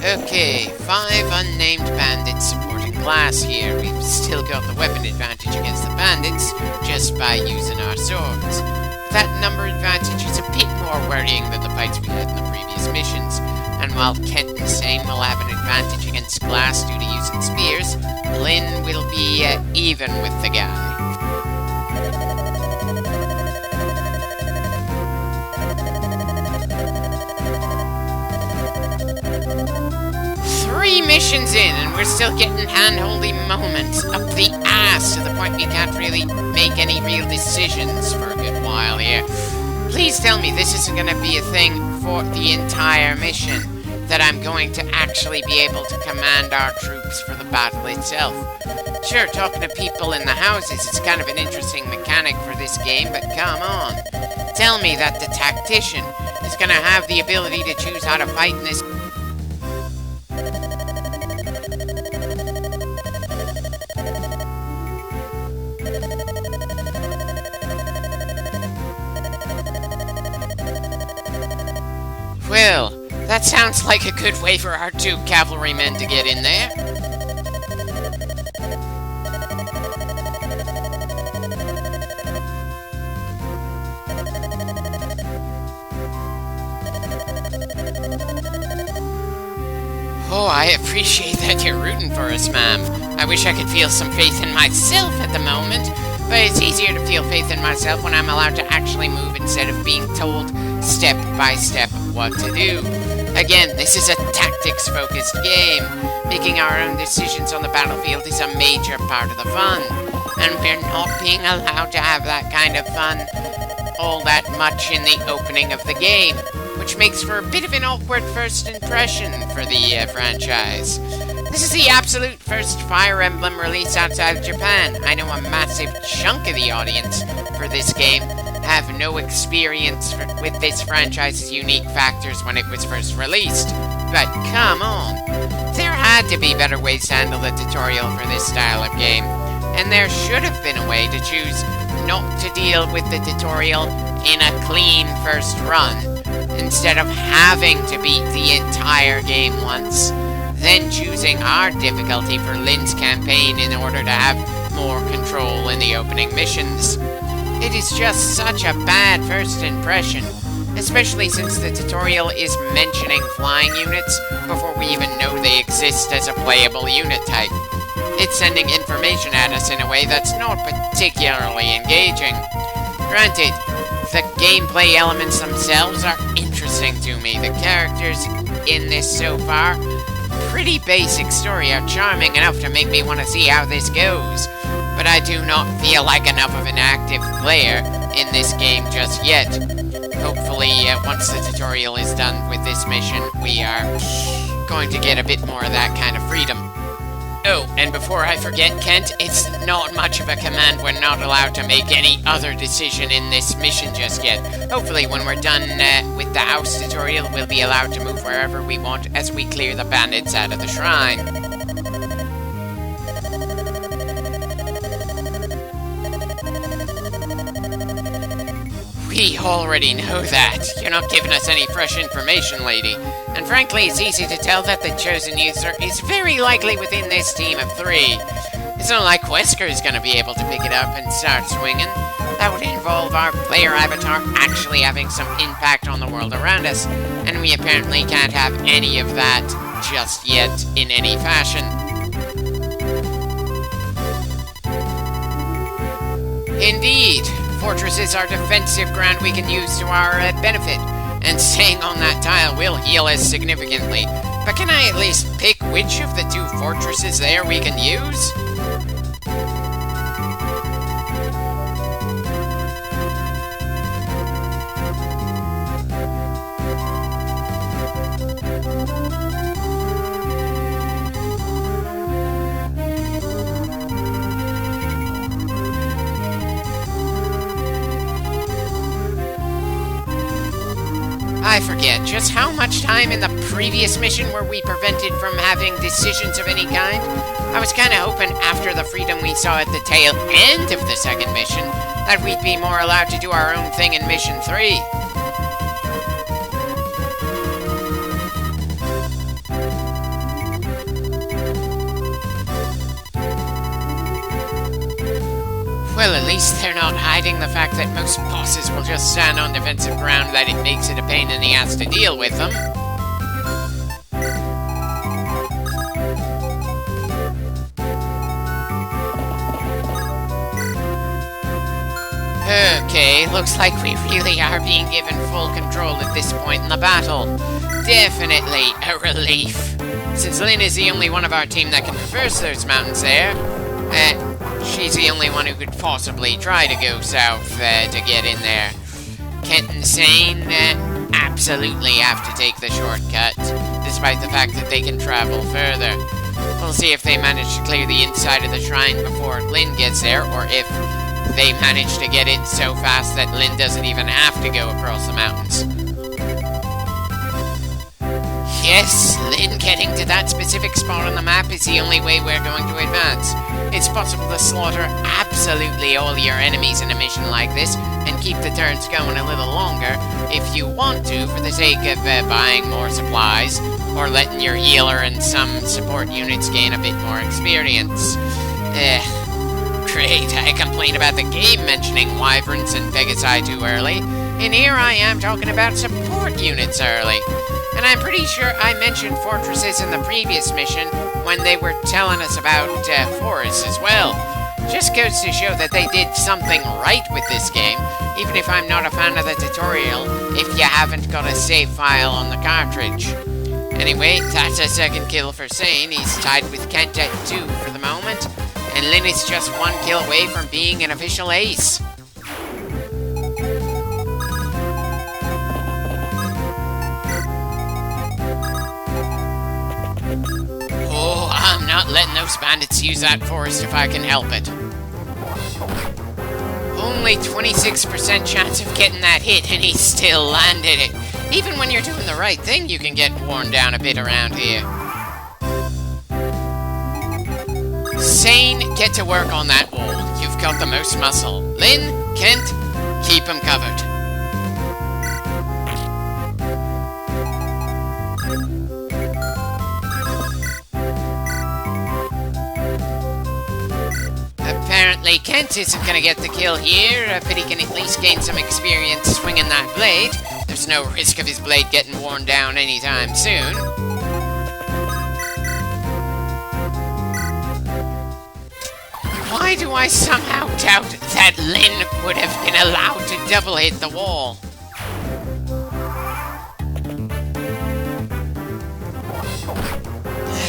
Okay, 5 unnamed bandits supporting class here. We've still got the weapon advantage against the bandits just by using our swords. That number advantage is a bit more worrying than the fights we had in the previous missions. And while Kent and Sane will have an advantage against glass due to using spears, Lynn will be even with the guy. 3 missions in, and we're still getting hand-holding moments up the ass to the point we can't really make any real decisions for a good while here. Please tell me this isn't going to be a thing for the entire mission, that I'm going to actually be able to command our troops for the battle itself. Sure, talking to people in the houses is kind of an interesting mechanic for this game, but come on. Tell me that the tactician is going to have the ability to choose how to fight in this. Well, that sounds like a good way for our 2 cavalrymen to get in there. Oh, I appreciate that you're rooting for us, ma'am. I wish I could feel some faith in myself at the moment, but it's easier to feel faith in myself when I'm allowed to actually move instead of being told step by step what to do. Again, this is a tactics-focused game. Making our own decisions on the battlefield is a major part of the fun, and we're not being allowed to have that kind of fun all that much in the opening of the game, which makes for a bit of an awkward first impression for the franchise. This is the absolute first Fire Emblem release outside of Japan. I know a massive chunk of the audience for this game have no experience with this franchise's unique factors when it was first released. But come on, there had to be better ways to handle the tutorial for this style of game, and there should have been a way to choose not to deal with the tutorial in a clean first run, instead of having to beat the entire game once, then choosing our difficulty for Lynn's campaign in order to have more control in the opening missions. It is just such a bad first impression, especially since the tutorial is mentioning flying units before we even know they exist as a playable unit type. It's sending information at us in a way that's not particularly engaging. Granted, the gameplay elements themselves are interesting to me. The characters in this so far, pretty basic story, are charming enough to make me want to see how this goes. But I do not feel like enough of an active player in this game just yet. Hopefully, once the tutorial is done with this mission, we are going to get a bit more of that kind of freedom. Oh, and before I forget, Kent, it's not much of a command. We're not allowed to make any other decision in this mission just yet. Hopefully, when we're done with the house tutorial, we'll be allowed to move wherever we want as we clear the bandits out of the shrine. We already know that. You're not giving us any fresh information, lady. And frankly, it's easy to tell that the chosen user is very likely within this team of 3. It's not like Wesker is going to be able to pick it up and start swinging. That would involve our player avatar actually having some impact on the world around us, and we apparently can't have any of that just yet in any fashion. Indeed. Fortresses are defensive ground we can use to our benefit, and staying on that tile will heal us significantly. But can I at least pick which of the 2 fortresses there we can use? I forget, just how much time in the previous mission were we prevented from having decisions of any kind? I was kinda hoping after the freedom we saw at the tail end of the second mission, that we'd be more allowed to do our own thing in Mission 3. Well, at least they're not hiding the fact that most bosses will just stand on defensive ground, that it makes it a pain in the ass to deal with them. Okay, looks like we really are being given full control at this point in the battle. Definitely a relief. Since Lynn is the only one of our team that can traverse those mountains there, she's the only one who could possibly try to go south to get in there. Kent and Sane absolutely have to take the shortcut, despite the fact that they can travel further. We'll see if they manage to clear the inside of the shrine before Lynn gets there, or if they manage to get in so fast that Lynn doesn't even have to go across the mountains. Yes, Lynn getting to that specific spot on the map is the only way we're going to advance. It's possible to slaughter absolutely all your enemies in a mission like this and keep the turns going a little longer if you want to, for the sake of buying more supplies or letting your healer and some support units gain a bit more experience. Great, I complain about the game mentioning wyverns and pegasi too early, and here I am talking about support units early. And I'm pretty sure I mentioned fortresses in the previous mission when they were telling us about forests as well. Just goes to show that they did something right with this game, even if I'm not a fan of the tutorial, if you haven't got a save file on the cartridge. Anyway, that's a second kill for Sane. He's tied with Kent at 2 for the moment, and Lynn is just 1 kill away from being an official ace. Oh, I'm not letting those bandits use that forest if I can help it. Only 26% chance of getting that hit, and he still landed it. Even when you're doing the right thing, you can get worn down a bit around here. Sane, get to work on that wall. You've got the most muscle. Lynn, Kent, keep them covered. Apparently, Kent isn't going to get the kill here, but he can at least gain some experience swinging that blade. There's no risk of his blade getting worn down anytime soon. Why do I somehow doubt that Lynn would have been allowed to double hit the wall?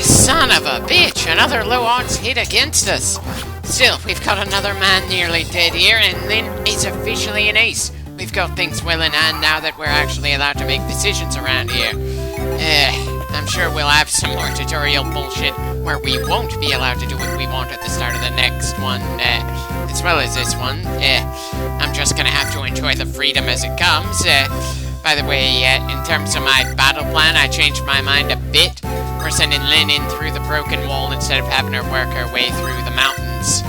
Son of a bitch! Another low odds hit against us! Still, we've got another man nearly dead here, and Lynn is officially an ace. We've got things well in hand now that we're actually allowed to make decisions around here. I'm sure we'll have some more tutorial bullshit where we won't be allowed to do what we want at the start of the next one, as well as this one. I'm just gonna have to enjoy the freedom as it comes. By the way, in terms of my battle plan, I changed my mind a bit. We're sending Lynn in through the broken wall instead of having her work her way through the mountains.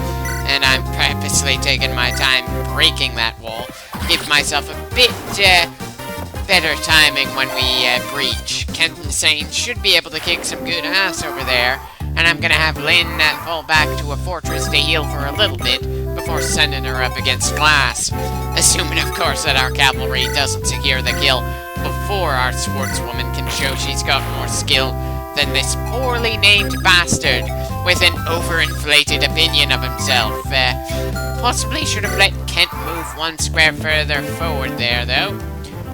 And I'm purposely taking my time breaking that wall. Give myself a bit better timing when we breach. Kent and Sane should be able to kick some good ass over there. And I'm gonna have Lynn fall back to a fortress to heal for a little bit before sending her up against glass. Assuming, of course, that our cavalry doesn't secure the kill before our sportswoman can show she's got more skill than this poorly named bastard with an overinflated opinion of himself. Possibly should have let Kent move 1 square further forward there, though.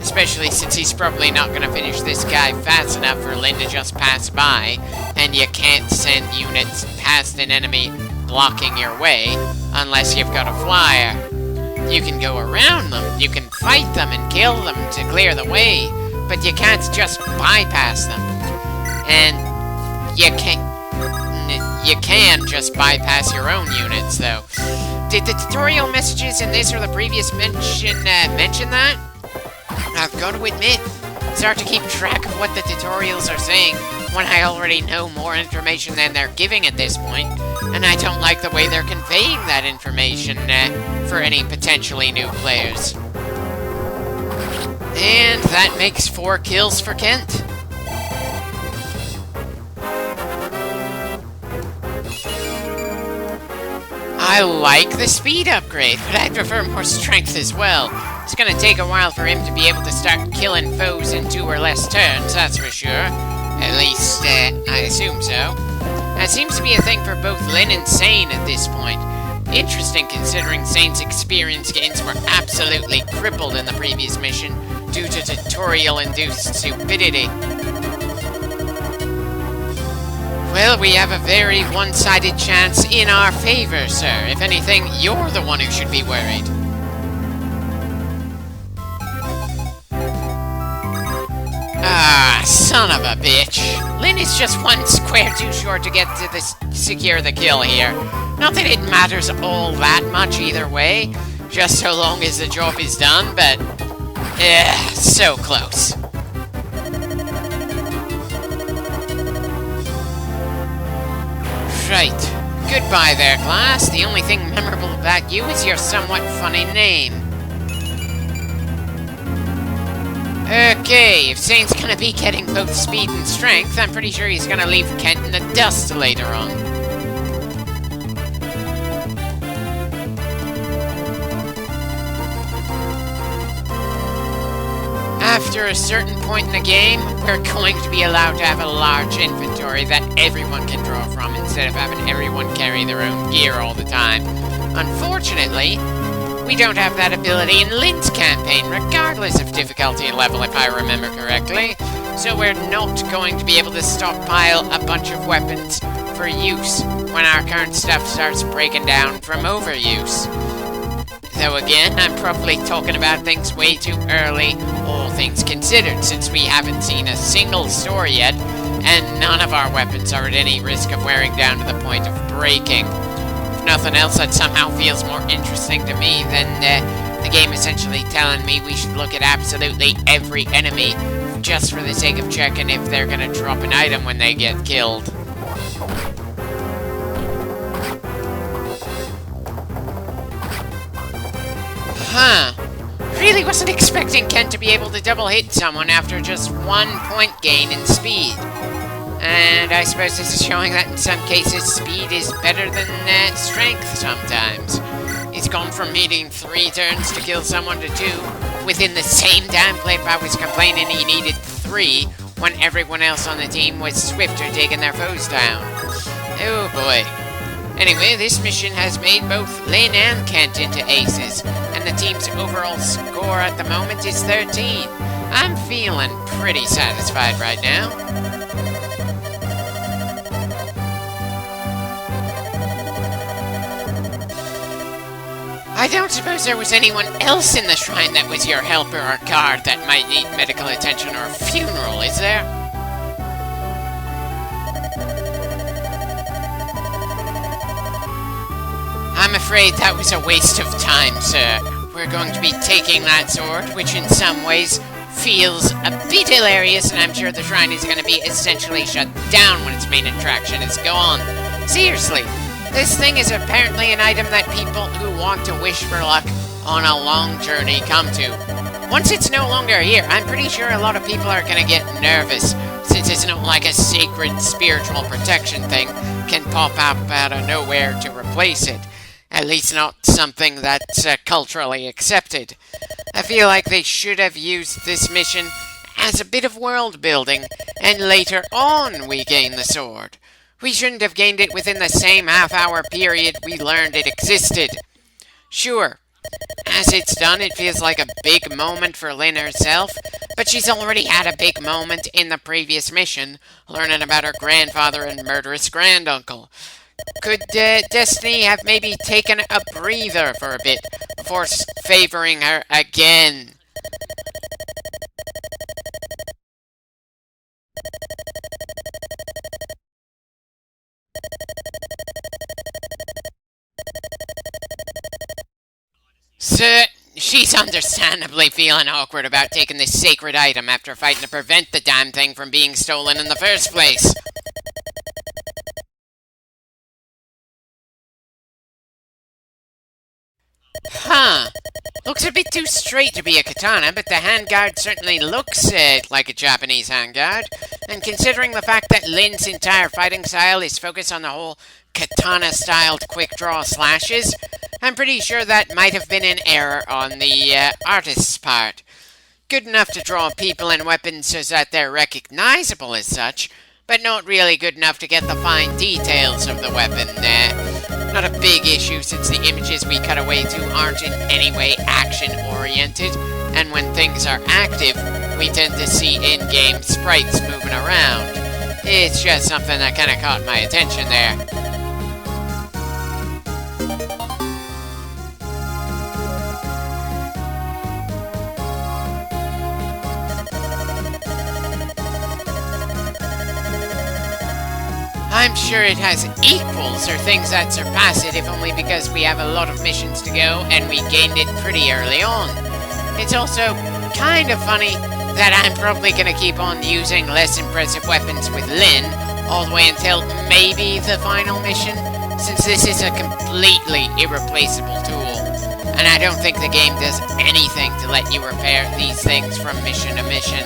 Especially since he's probably not going to finish this guy fast enough for Lynn to just pass by, and you can't send units past an enemy blocking your way unless you've got a flyer. You can go around them, you can fight them and kill them to clear the way, but you can't just bypass them. And you can just bypass your own units, though. Did the tutorial messages in this or the previous mention that? I've got to admit, it's hard to keep track of what the tutorials are saying when I already know more information than they're giving at this point, and I don't like the way they're conveying that information for any potentially new players. And that makes 4 kills for Kent. I like the speed upgrade, but I prefer more strength as well. It's gonna take a while for him to be able to start killing foes in 2 or less turns, that's for sure. At least, I assume so. That seems to be a thing for both Lynn and Sane at this point. Interesting considering Sane's experience gains were absolutely crippled in the previous mission due to tutorial-induced stupidity. Well, we have a very one-sided chance in our favor, sir. If anything, you're the one who should be worried. Ah, son of a bitch. Lynn is just one square too short to get to secure the kill here. Not that it matters all that much either way, just so long as the job is done, but... so close. Right. Goodbye there, class. The only thing memorable about you is your somewhat funny name. Okay, if Sane's gonna be getting both speed and strength, I'm pretty sure he's gonna leave Kent in the dust later on. After a certain point in the game, we're going to be allowed to have a large inventory that everyone can draw from instead of having everyone carry their own gear all the time. Unfortunately, we don't have that ability in Lynn's campaign, regardless of difficulty level, if I remember correctly. So we're not going to be able to stockpile a bunch of weapons for use when our current stuff starts breaking down from overuse. Though again, I'm probably talking about things way too early, all things considered, since we haven't seen a single story yet, and none of our weapons are at any risk of wearing down to the point of breaking. If nothing else, that somehow feels more interesting to me than the game essentially telling me we should look at absolutely every enemy just for the sake of checking if they're gonna drop an item when they get killed. Huh. Really wasn't expecting Kent to be able to double hit someone after just 1 point gain in speed. And I suppose this is showing that in some cases speed is better than strength sometimes. He's gone from needing 3 turns to kill someone to 2. Within the same damn clip I was complaining he needed 3 when everyone else on the team was swifter taking their foes down. Oh boy. Anyway, this mission has made both Lynn and Kent into aces, and the team's overall score at the moment is 13. I'm feeling pretty satisfied right now. I don't suppose there was anyone else in the shrine that was your helper or guard that might need medical attention or a funeral, is there? I'm afraid that was a waste of time, sir. We're going to be taking that sword, which in some ways feels a bit hilarious, and I'm sure the shrine is going to be essentially shut down when its main attraction is gone. Seriously, this thing is apparently an item that people who want to wish for luck on a long journey come to. Once it's no longer here, I'm pretty sure a lot of people are going to get nervous, since it's not like a sacred spiritual protection thing can pop up out of nowhere to replace it. At least not something that's culturally accepted. I feel like they should have used this mission as a bit of world building, and later on we gain the sword. We shouldn't have gained it within the same half-hour period we learned it existed. Sure, as it's done, it feels like a big moment for Lynn herself, but she's already had a big moment in the previous mission, learning about her grandfather and murderous granduncle. Could Destiny have maybe taken a breather for a bit before favoring her again? Sir, she's understandably feeling awkward about taking this sacred item after fighting to prevent the damn thing from being stolen in the first place. Huh. Looks a bit too straight to be a katana, but the handguard certainly looks like a Japanese handguard. And considering the fact that Lynn's entire fighting style is focused on the whole katana-styled quick-draw slashes. I'm pretty sure that might have been an error on the artist's part. Good enough to draw people and weapons so that they're recognizable as such, but not really good enough to get the fine details of the weapon. Not a big issue since the images we cut away to aren't in any way action-oriented, and when things are active, we tend to see in-game sprites moving around. It's just something that kind of caught my attention there. I'm sure it has equals or things that surpass it, if only because we have a lot of missions to go and we gained it pretty early on. It's also kind of funny that I'm probably going to keep on using less impressive weapons with Lynn all the way until maybe the final mission, since this is a completely irreplaceable tool. And I don't think the game does anything to let you repair these things from mission to mission.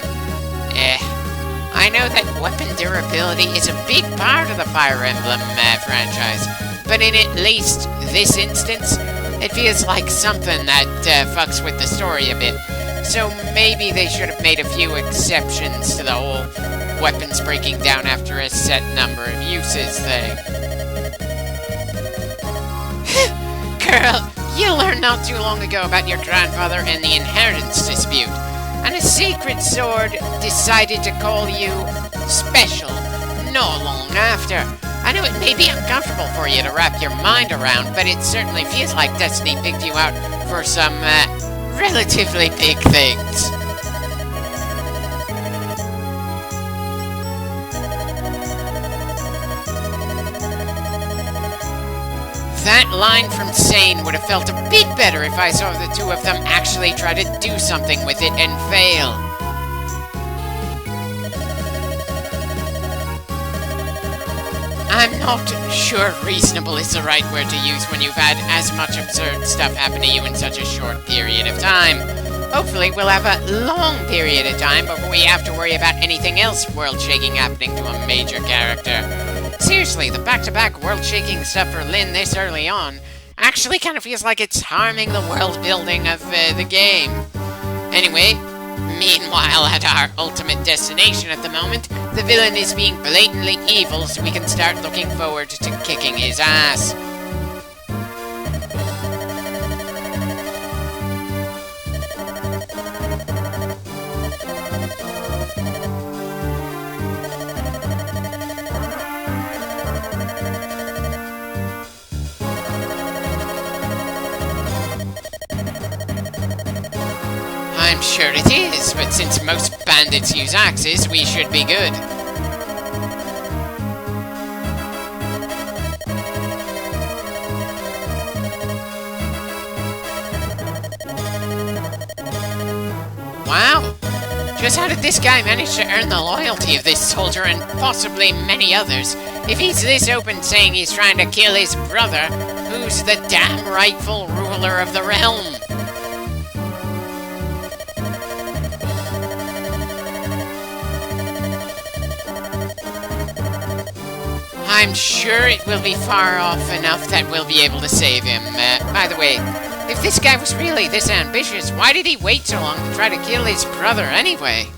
I know that weapon durability is a big part of the Fire Emblem franchise, but in at least this instance, it feels like something that fucks with the story a bit. So maybe they should have made a few exceptions to the whole weapons breaking down after a set number of uses thing. Girl, you learned not too long ago about your grandfather and the inheritance dispute. And a sacred sword decided to call you special not long after. I know it may be uncomfortable for you to wrap your mind around, but it certainly feels like Destiny picked you out for some relatively big things. That line from Sane would have felt a bit better if I saw the two of them actually try to do something with it and fail. I'm not sure reasonable is the right word to use when you've had as much absurd stuff happen to you in such a short period of time. Hopefully we'll have a long period of time before we have to worry about anything else world-shaking happening to a major character. Seriously, the back-to-back world-shaking stuff for Lynn this early on actually kind of feels like it's harming the world-building of the game. Anyway, meanwhile at our ultimate destination at the moment, the villain is being blatantly evil, so we can start looking forward to kicking his ass. I'm sure it is, but since most bandits use axes, we should be good. Wow! Just how did this guy manage to earn the loyalty of this soldier and possibly many others? If he's this open saying he's trying to kill his brother, who's the damn rightful ruler of the realm? I'm sure it will be far off enough that we'll be able to save him. By the way, if this guy was really this ambitious, why did he wait so long to try to kill his brother anyway?